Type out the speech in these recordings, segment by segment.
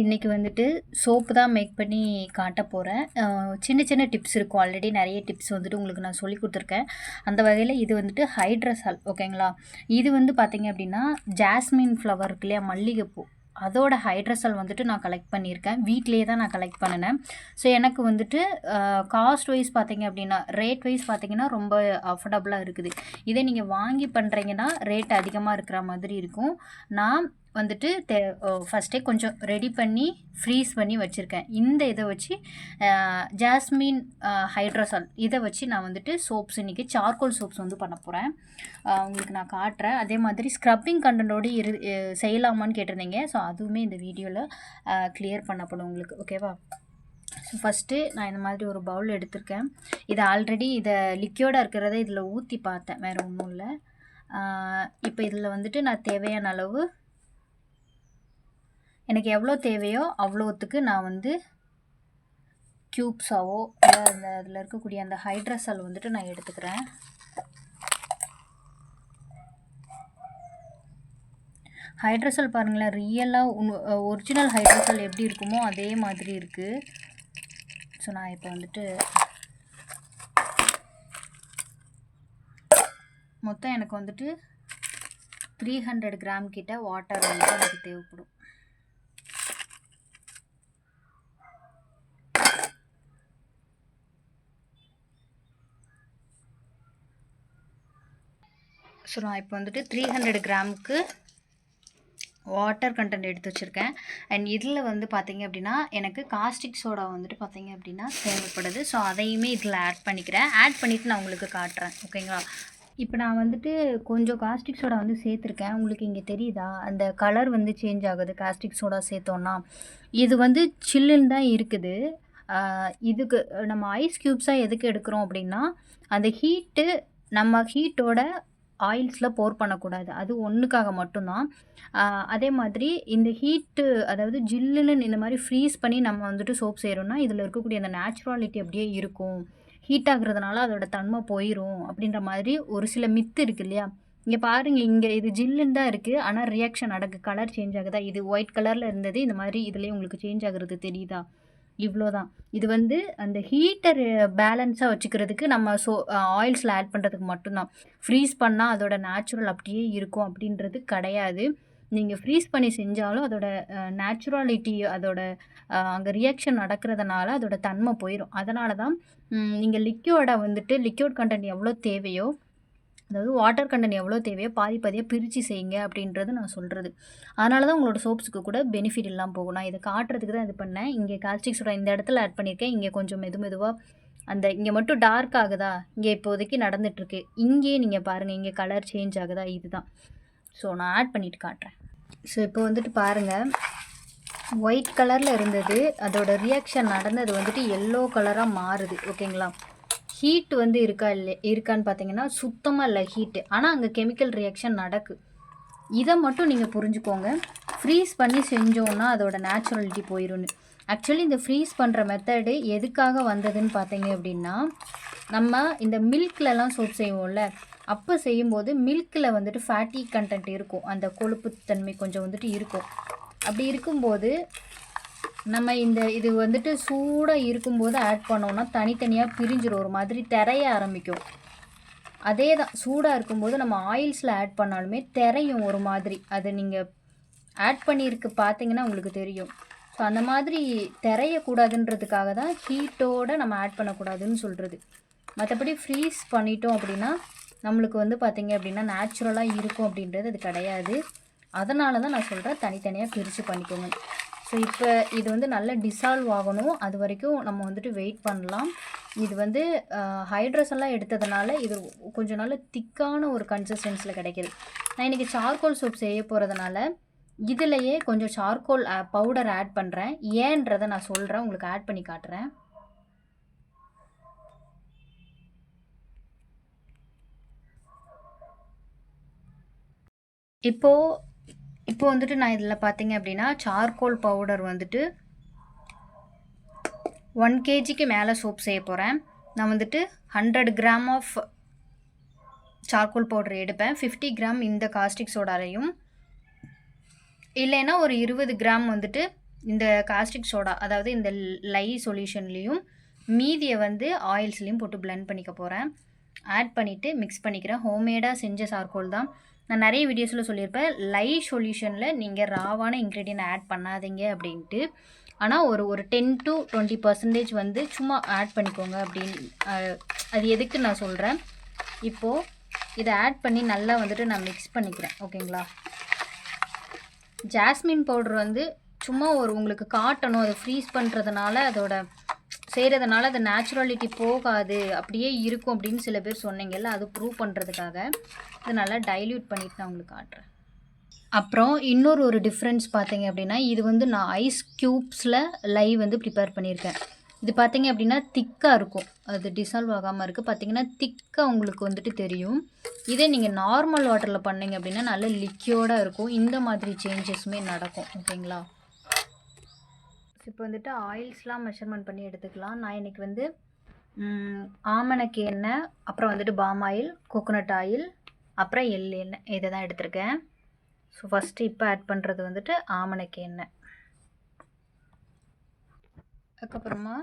இன்றைக்கி வந்துட்டு சோப்பு தான் மேக் பண்ணி காட்ட போகிறேன். சின்ன சின்ன டிப்ஸ் இருக்கும். ஆல்ரெடி நிறைய டிப்ஸ் வந்துட்டு உங்களுக்கு நான் சொல்லி கொடுத்துருக்கேன். அந்த வகையில் இது வந்துட்டு ஹைட்ரஸால் ஓகேங்களா. இது வந்து பார்த்திங்க அப்படின்னா ஜாஸ்மின் ஃப்ளவர் இருக்கு இல்லையா, மல்லிகைப்பூ, அதோட ஹைட்ரஸால் வந்துட்டு நான் கலெக்ட் பண்ணியிருக்கேன். வீட்லேயே தான் நான் கலெக்ட் பண்ணினேன். ஸோ எனக்கு வந்துட்டு காஸ்ட் வைஸ் பார்த்திங்க அப்படின்னா, ரேட் வைஸ் பார்த்திங்கன்னா ரொம்ப அஃபோர்டபுளாக இருக்குது. இதே நீங்கள் வாங்கி பண்ணுறீங்கன்னா ரேட் அதிகமாக இருக்கிற மாதிரி இருக்கும். நான் வந்துட்டு ஃபஸ்ட்டே கொஞ்சம் ரெடி பண்ணி ஃப்ரீஸ் பண்ணி வச்சுருக்கேன். இந்த இதை வச்சு ஜாஸ்மின் ஹைட்ரோசால் இதை வச்சு நான் வந்துட்டு சோப்ஸ் இன்றைக்கி சார்கோல் சோப்ஸ் வந்து பண்ண போகிறேன். உங்களுக்கு நான் காட்டுறேன். அதே மாதிரி ஸ்க்ரப்பிங் கண்டென்ட்டோடு செய்யலாமான்னு கேட்டிருந்தீங்க. ஸோ அதுவுமே இந்த வீடியோவில் கிளியர் பண்ணப்படும் உங்களுக்கு. ஓகேவா? ஸோ ஃபஸ்ட்டு நான் இந்த மாதிரி ஒரு பவுல் எடுத்திருக்கேன். இதை ஆல்ரெடி லிக்யூடாக இருக்கிறத இதில் ஊற்றி பார்த்தேன், வேறு ஒன்றும் இல்லை. இப்போ இதில் வந்துட்டு நான் தேவையான அளவு எனக்கு எவ்வளோ தேவையோ அவ்வளோத்துக்கு நான் வந்து க்யூப்ஸாவோ இல்லை அதில் இருக்கக்கூடிய அந்த ஹைட்ரஸால் வந்துட்டு நான் எடுத்துக்கிறேன். ஹைட்ரஸால் பாருங்களேன், ரியலாக ஒரிஜினல் ஹைட்ரஸால் எப்படி இருக்குமோ அதே மாதிரி இருக்குது. ஸோ நான் இப்போ வந்துட்டு மொத்தம் எனக்கு வந்துட்டு 300 கிராம் கிட்ட வாட்டர் வந்து எனக்கு தேவைப்படும். ஸோ நான் இப்போ வந்துட்டு 300 கிராமுக்கு வாட்டர் கண்டென்ட் எடுத்து வச்சுருக்கேன். அண்ட் இதில் வந்து பார்த்திங்க அப்படின்னா எனக்கு காஸ்டிக் சோடா வந்துட்டு பார்த்திங்க அப்படின்னா தேவைப்படுது. ஸோ அதையுமே இதில் ஆட் பண்ணிக்கிறேன். ஆட் பண்ணிவிட்டு நான் உங்களுக்கு காட்டுறேன். ஓகேங்களா? இப்போ நான் வந்துட்டு கொஞ்சம் காஸ்டிக் சோடா வந்து சேர்த்துருக்கேன். உங்களுக்கு இங்கே தெரியுதா, அந்த கலர் வந்து சேஞ்ச் ஆகுது காஸ்டிக் சோடா சேர்த்தோன்னா. இது வந்து சில்லுன்னு தான் இருக்குது. இதுக்கு நம்ம ஐஸ் க்யூப்ஸாக எதுக்கு எடுக்கிறோம் அப்படின்னா, அந்த நம்ம ஹீட்டோட ஆயில்ஸில் போர் பண்ணக்கூடாது. அது ஒன்றுக்காக மட்டும்தான். அதே மாதிரி இந்த ஹீட்டு, அதாவது ஜில்லுன்னு இந்த மாதிரி ஃப்ரீஸ் பண்ணி நம்ம வந்துட்டு சோப் செய்கிறோன்னா இதில் இருக்கக்கூடிய அந்த நேச்சுராலிட்டி அப்படியே இருக்கும். ஹீட் ஆகுறதுனால அதோட தன்மை போயிடும் அப்படின்ற மாதிரி ஒரு சில மித்து இருக்குது இல்லையா. இங்கே பாருங்கள், இங்கே இது ஜில்லுன்னு தான் இருக்குது, ஆனால் ரியாக்ஷன் நடக்குது, கலர் சேஞ்ச் ஆகுதா. இது ஒயிட் கலரில் இருந்தது இந்த மாதிரி இதுலேயே உங்களுக்கு சேஞ்ச் ஆகுறது தெரியுதா? இவ்வளோ தான். இது வந்து அந்த ஹீட்டர் பேலன்ஸாக வச்சுக்கிறதுக்கு நம்ம ஆயில்ஸில் ஆட் பண்ணுறதுக்கு மட்டும்தான். ஃப்ரீஸ் பண்ணால் அதோட நேச்சுரல் அப்படியே இருக்கும் அப்படின்றது கிடையாது. நீங்கள் ஃப்ரீஸ் பண்ணி செஞ்சாலும் அதோட நேச்சுராலிட்டி, அதோட அங்கே ரியாக்ஷன் நடக்கிறதுனால அதோட தன்மை போயிடும். அதனால தான் நீங்கள் லிக்யூட் கண்டென்ட் எவ்வளோ தேவையோ, அதாவது வாட்டர் கண்டென்ட் எவ்வளோ தேவையோ பாதி பாதியாக பிரித்து செய்யுங்க அப்படின்றது நான் சொல்கிறது. அதனால தான் உங்களோட சோப்ஸுக்கு கூட பெனிஃபிட் இல்லாமல் போகும். நான் இதை காட்டுறதுக்கு தான் இது பண்ணேன். இங்கே காஸ்டிக் சோடா இந்த இடத்துல ஆட் பண்ணியிருக்கேன். இங்கே கொஞ்சம் மெதுவாக இங்கே மட்டும் டார்க் ஆகுதா, இங்கே இப்போதைக்கு நடந்துகிட்ருக்கு. இங்கேயே நீங்கள் பாருங்கள், இங்கே கலர் சேஞ்ச் ஆகுதா, இதுதான். ஸோ நான் ஆட் பண்ணிவிட்டு காட்டுறேன். ஸோ இப்போ வந்துட்டு பாருங்கள், ஒயிட் கலரில் இருந்தது, அதோட ரியாக்ஷன் நடந்தது வந்துட்டு எல்லோ கலராக மாறுது. ஓகேங்களா? ஹீட் வந்து இருக்கான்னு பார்த்தீங்கன்னா சுத்தமாக இல்லை ஹீட்டு, ஆனால் அங்கே கெமிக்கல் ரியாக்ஷன் நடக்குது. இதை மட்டும் நீங்கள் புரிஞ்சுக்கோங்க. ஃப்ரீஸ் பண்ணி செஞ்சோன்னா அதோட நேச்சுரலிட்டி போயிடும்னு. ஆக்சுவலி இந்த ஃப்ரீஸ் பண்ணுற மெத்தடு எதுக்காக வந்ததுன்னு பார்த்தீங்க அப்படின்னா, நம்ம இந்த மில்க்லலாம் சோப் செய்வோம்ல, அப்போ செய்யும்போது மில்கில் வந்துட்டு ஃபேட்டி கண்டென்ட் இருக்கும், அந்த கொழுப்புத்தன்மை கொஞ்சம் வந்துட்டு இருக்கும். அப்படி இருக்கும்போது நம்ம இது வந்துட்டு சூடாக இருக்கும்போது ஆட் பண்ணோன்னா தனித்தனியாக பிரிஞ்சிடும், ஒரு மாதிரி திரைய ஆரம்பிக்கும். அதே தான் சூடாக இருக்கும்போது நம்ம ஆயில்ஸில் ஆட் பண்ணாலுமே திரையும் ஒரு மாதிரி. அது நீங்கள் ஆட் பண்ணியிருக்கு பார்த்தீங்கன்னா உங்களுக்கு தெரியும். ஸோ அந்த மாதிரி திரையக்கூடாதுன்றதுக்காக தான் ஹீட்டோடு நம்ம ஆட் பண்ணக்கூடாதுன்னு சொல்கிறது. மற்றபடி ஃப்ரீஸ் பண்ணிட்டோம் அப்படின்னா நம்மளுக்கு வந்து பார்த்திங்க அப்படின்னா நேச்சுரலாக இருக்கும் அப்படின்றது அது கிடையாது. அதனால தான் நான் சொல்கிறேன் தனித்தனியாக பிரித்து பண்ணிக்கோங்க. ஸோ இப்போ இது வந்து நல்லா டிசால்வ் ஆகணும், அது வரைக்கும் நம்ம வந்துட்டு வெயிட் பண்ணலாம். இது வந்து ஹைட்ரஸெல்லாம் எடுத்ததுனால இது கொஞ்சம் நல்ல திக்கான ஒரு கன்சிஸ்டன்சியில் கிடைக்கிது. நான் இன்றைக்கி சார்கோல் சோப் செய்ய போகிறதுனால இதிலையே கொஞ்சம் சார்கோல் பவுடர் ஆட் பண்ணுறேன். ஏன்றதை நான் சொல்கிறேன், உங்களுக்கு ஆட் பண்ணி காட்டுறேன். இப்போ வந்துட்டு நான் இதில் பார்த்தீங்க அப்படின்னா சார்கோல் பவுடர் வந்துட்டு 1 kgக்கு மேலே சோப் செய்ய போகிறேன். நான் வந்துட்டு 100 கிராம் ஆஃப் சார்கோல் பவுடர் எடுப்பேன். 50 கிராம் இந்த காஸ்டிக் சோடாலையும், இல்லைன்னா ஒரு 20 கிராம் வந்துட்டு இந்த காஸ்டிக் சோடா அதாவது இந்த லை சொல்யூஷன்லேயும் மீதியை வந்து ஆயில்ஸ்லேயும் போட்டு பிளெண்ட் பண்ணிக்க போகிறேன். ஆட் பண்ணிவிட்டு மிக்ஸ் பண்ணிக்கிறேன். ஹோம்மேடாக செஞ்ச சார்கோல் தான். நான் நிறைய வீடியோஸில் சொல்லியிருப்பேன், லை சொல்யூஷனில் நீங்கள் ராவான இன்க்ரீடியன்ட் ஆட் பண்ணாதீங்க அப்படின்ட்டு. ஆனால் ஒரு 10 to 20% வந்து சும்மா ஆட் பண்ணிக்கோங்க அப்படின்னு. அது எதுக்கு நான் சொல்கிறேன், இப்போது இதை ஆட் பண்ணி நல்லா வந்துட்டு நான் மிக்ஸ் பண்ணிக்கிறேன். ஓகேங்களா? ஜாஸ்மின் பவுடர் வந்து சும்மா உங்களுக்கு காட்டணும், அதை ஃப்ரீஸ் பண்ணுறதுனால அதோட செய்கிறதுனால அது நேச்சுரலிட்டி போகாது, அப்படியே இருக்கும் அப்படின்னு சில பேர் சொன்னீங்கல்ல, அது ப்ரூவ் பண்ணுறதுக்காக இது நல்லா டைல்யூட் பண்ணிவிட்டு நான் உங்களுக்கு காட்டுறேன். அப்புறம் இன்னொரு டிஃப்ரென்ஸ் பார்த்தீங்க அப்படின்னா, இது வந்து நான் ஐஸ் க்யூப்ஸில் லை வந்து ப்ரிப்பேர் பண்ணியிருக்கேன். இது பார்த்தீங்க அப்படின்னா திக்காக இருக்கும், அது டிசால்வ் ஆகாமல் இருக்குது. பார்த்தீங்கன்னா திக்காக உங்களுக்கு வந்துட்டு தெரியும். இதே நீங்கள் நார்மல் வாட்டரில் பண்ணிங்க அப்படின்னா நல்ல லிக்யூடாக இருக்கும். இந்த மாதிரி சேஞ்சஸுமே நடக்கும். ஓகேங்களா? இப்போ வந்துட்டு ஆயில்ஸ்லாம் மெஷர்மெண்ட் பண்ணி எடுத்துக்கலாம். நான் இன்றைக்கி வந்து ஆமணக்கு எண்ணெய், அப்புறம் வந்துட்டு பாம் ஆயில், கோகோனட் ஆயில், அப்புறம் எண்ணெய், இதை தான் எடுத்திருக்கேன். ஸோ ஃபஸ்ட்டு இப்போ ஆட் பண்ணுறது வந்துட்டு ஆமணக்கு எண்ணெய். அதுக்கப்புறமா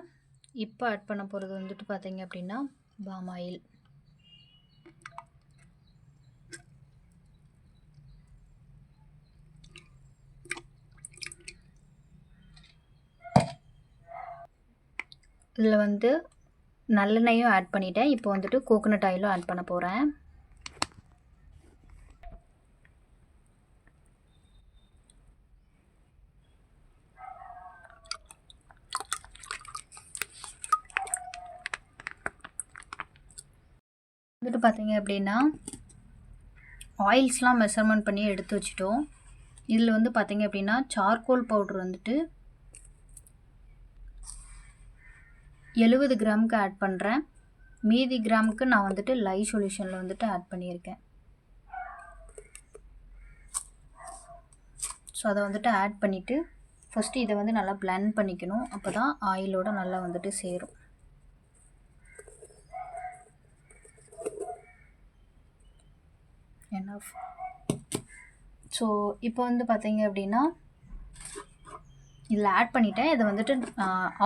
இப்போ ஆட் பண்ண போகிறது வந்துட்டு பார்த்தீங்க அப்படின்னா பாம் ஆயில். இதில் வந்து நல்லெண்ணெயும் ஆட் பண்ணிட்டேன். இப்போ வந்துட்டு கோகோனட் ஆயிலும் ஆட் பண்ண போகிறேன். வந்துட்டு பார்த்தீங்க அப்படின்னா ஆயில்ஸ்லாம் மெஷர்மெண்ட் பண்ணி எடுத்து வச்சிட்டோம். இதில் வந்து பார்த்தீங்க அப்படின்னா சார்கோல் பவுட்ரு வந்துட்டு 70 கிராமுக்கு ஆட் பண்ணுறேன். மீதி கிராமுக்கு நான் வந்துட்டு லை சொல்யூஷனில் வந்துட்டு ஆட் பண்ணியிருக்கேன். ஸோ அதை வந்துட்டு ஆட் பண்ணிவிட்டு ஃபஸ்ட்டு இதை வந்து நல்லா பிளெண்ட் பண்ணிக்கணும். அப்போ தான் ஆயிலோடு நல்லா வந்துட்டு சேரும். எனஃப். ஸோ இப்போ வந்து பார்த்தீங்க அப்படின்னா இதில் ஆட் பண்ணிட்டேன். இதை வந்துட்டு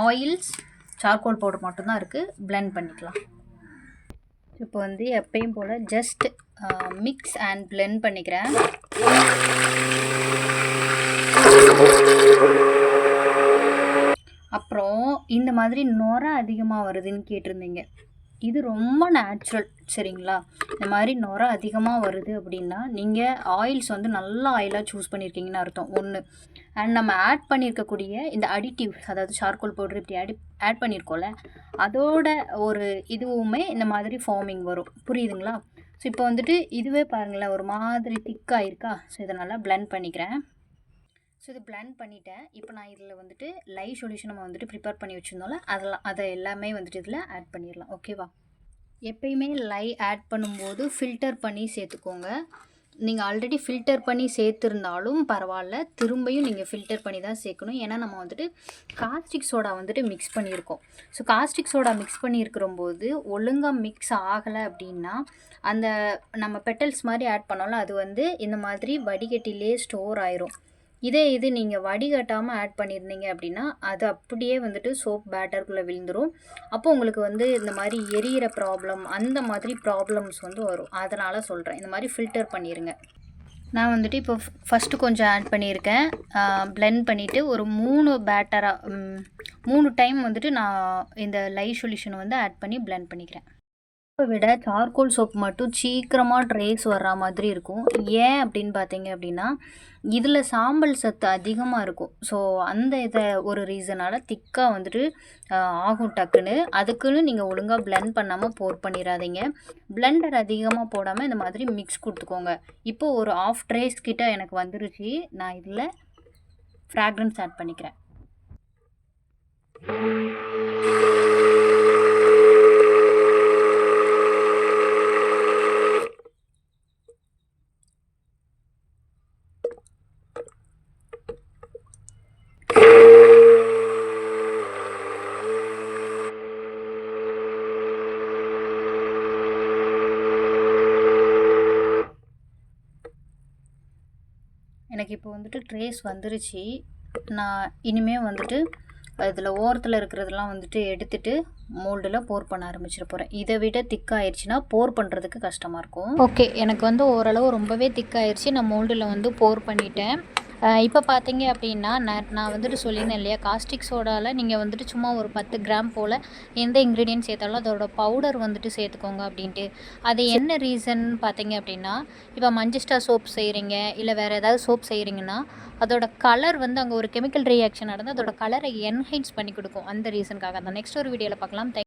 ஆயில்ஸ் சார்கோல் பவுடர் மட்டும்தான் இருக்குது, பிளெண்ட் பண்ணிக்கலாம். இப்போ வந்து எப்பயும் போல் ஜஸ்ட் மிக்ஸ் அண்ட் பிளெண்ட் பண்ணிக்கிறேன். அப்புறம் இந்த மாதிரி நுரை அதிகமாக வருதுன்னு கேட்டிருந்தீங்க. இது ரொம்ப நேச்சுரல், சரிங்களா? இந்த மாதிரி நுரை அதிகமாக வருது அப்படின்னா நீங்கள் ஆயில்ஸ் வந்து நல்ல ஆயிலாக சூஸ் பண்ணியிருக்கீங்கன்னு அர்த்தம் ஒன்று. அண்ட் நம்ம ஆட் பண்ணியிருக்கக்கூடிய இந்த அடிட்டிவ், அதாவது சார்கோல் பவுடர் இப்படி ஆட் பண்ணியிருக்கோம்ல, அதோட ஒரு இதுவுமே இந்த மாதிரி ஃபார்மிங் வரும். புரியுதுங்களா? ஸோ இப்போ வந்துட்டு இதுவே பாருங்களேன், ஒரு மாதிரி திக்காக இருக்கா? ஸோ இதை நல்லா பிளெண்ட் பண்ணிக்கிறேன். ஸோ இது பிளெண்ட் பண்ணிட்டேன். இப்போ நான் இதில் வந்துட்டு லை சொல்யூஷன் நம்ம வந்துட்டு ப்ரிப்பேர் பண்ணி வச்சுருந்தோம்ல, அதை எல்லாமே வந்துட்டு இதில் ஆட் பண்ணிடலாம். ஓகேவா? எப்பயுமே லை ஆட் பண்ணும்போது ஃபில்டர் பண்ணி சேர்த்துக்கோங்க. நீங்கள் ஆல்ரெடி ஃபில்டர் பண்ணி சேர்த்துருந்தாலும் பரவாயில்ல, திரும்பியும் நீங்கள் ஃபில்டர் பண்ணி தான் சேர்க்கணும். ஏன்னா நம்ம வந்துட்டு காஸ்டிக் சோடா வந்துட்டு மிக்ஸ் பண்ணியிருக்கோம். ஸோ காஸ்டிக் சோடா மிக்ஸ் பண்ணியிருக்கிறம்போது ஒழுங்காக மிக்ஸ் ஆகலை அப்படின்னா அந்த நம்ம பெட்டல்ஸ் மாதிரி ஆட் பண்ணோம்ல, அது வந்து இந்த மாதிரி வடிகட்டிலே ஸ்டோர் ஆயிரும். இது நீங்கள் வடிகட்டாமல் ஆட் பண்ணியிருந்தீங்க அப்படின்னா அது அப்படியே வந்துட்டு சோப் பேட்டருக்குள்ளே விழுந்துடும். அப்போ உங்களுக்கு வந்து இந்த மாதிரி எரியிற ப்ராப்ளம், அந்த மாதிரி ப்ராப்ளம்ஸ் வந்து வரும். அதனால் சொல்கிறேன், இந்த மாதிரி ஃபில்டர் பண்ணிடுங்க. நான் வந்துட்டு இப்போ ஃபஸ்ட்டு கொஞ்சம் ஆட் பண்ணியிருக்கேன். பிளெண்ட் பண்ணிவிட்டு ஒரு 3 டைம் வந்துட்டு நான் இந்த லை சொல்யூஷனை வந்து ஆட் பண்ணி பிளெண்ட் பண்ணிக்கிறேன். விட சார்கோல் சோப் மட்டும் சீக்கிரமாக ட்ரேஸ் வர்ற மாதிரி இருக்கும். ஏன் அப்படின்னு பார்த்தீங்க அப்படின்னா இதில் சாம்பல் சத்து அதிகமாக இருக்கும். ஸோ அந்த இதை ஒரு ரீசனால் திக்காக வந்துட்டு ஆகும் டக்குன்னு. அதுக்குன்னு நீங்கள் ஒழுங்காக பிளெண்ட் பண்ணாமல் போர் பண்ணிடாதீங்க. பிளெண்டர் அதிகமாக போடாமல் இந்த மாதிரி மிக்ஸ் கொடுத்துக்கோங்க. இப்போது ஒரு 1/2 ட்ரேஸ் கிட்ட எனக்கு வந்துருச்சு. நான் இதில் ஃப்ராக்ரன்ஸ் ஆட் பண்ணிக்கிறேன். எனக்கு இப்போ வந்துட்டு ட்ரேஸ் வந்துருச்சு. நான் இனிமேல் வந்துட்டு அதில் ஓரத்தில் இருக்கிறதெல்லாம் வந்துட்டு எடுத்துகிட்டு மோல்டில் போர் பண்ண ஆரம்பிச்சிட போகிறேன். இதை விட திக்காகிடுச்சின்னா போர் பண்ணுறதுக்கு கஷ்டமாக இருக்கும். ஓகே, எனக்கு வந்து ஓரளவு ரொம்பவே திக்காகிடுச்சு. நான் மோல்டில் வந்து போர் பண்ணிட்டேன். இப்போ பார்த்தீங்க அப்படின்னா நான் வந்துட்டு சொல்லியிருந்தேன் இல்லையா, காஸ்டிக் சோடாவில் நீங்கள் வந்துட்டு சும்மா ஒரு 10 கிராம் போல் எந்த இன்க்ரீடியன்ட் சேர்த்தாலும் அதோட பவுடர் வந்துட்டு சேர்த்துக்கோங்க அப்படின்ட்டு. அது என்ன ரீசன் பார்த்தீங்க அப்படின்னா, இப்போ மஞ்சஸ்டா சோப் செய்கிறீங்க இல்லை வேறு ஏதாவது சோப் செய்கிறீங்கன்னா அதோட கலர் வந்து அங்கே ஒரு கெமிக்கல் ரியாக்ஷன் நடந்து அதோட கலரை என்ஹென்ஸ் பண்ணி கொடுக்கும். அந்த ரீசனுக்காக தான். நெக்ஸ்ட் ஒரு வீடியோவில் பார்க்கலாம்.